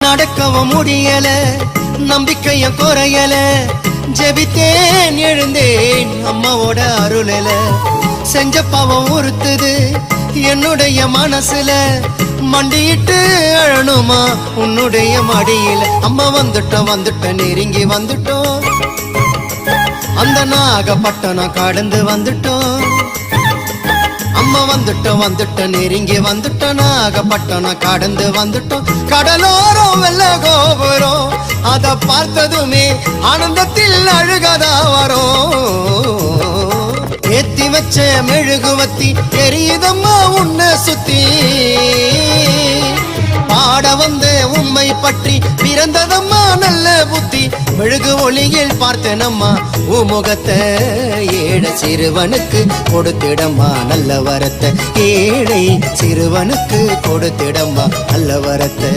நடக்கவும் முடியல, நம்பிக்கைய குறையல, ஜெபித்தேன் எழுந்தேன் அம்மாவோட அருளல. செஞ்ச பாவம் உறுத்துது என்னுடைய மனசுல, மண்டியிட்டு அழணுமா உன்னுடைய மடியில. அம்மா வந்துட்டோம் நெருங்கி வந்துட்டோம், அந்த நாகப்பட்டினம் கடந்து வந்துட்டோம். அம்மா வந்துட்டோம் நெருங்கி வந்துட்டோம், நாகப்பட்டினம் கடந்து வந்துட்டோம். கடலோரம் வெள்ள கோபுரம் அத பார்த்ததுமே ஆனந்தத்தில் அழுகதா வரும். ஏத்தி வச்ச மெழுகுவத்தி எரியுதம்மா உன்னை சுத்தி, பாட வந்த உம்மை பற்றி பிறந்ததம்மா நல்ல புத்தி. மெழுகு ஒளியில் பார்த்தனம்மா உமுகத்தை, ஏழை சிறுவனுக்கு கொடுத்திடம்மா நல்ல வரத்தை, ஏழை சிறுவனுக்கு கொடுத்திடம்மா நல்ல வரத்தை.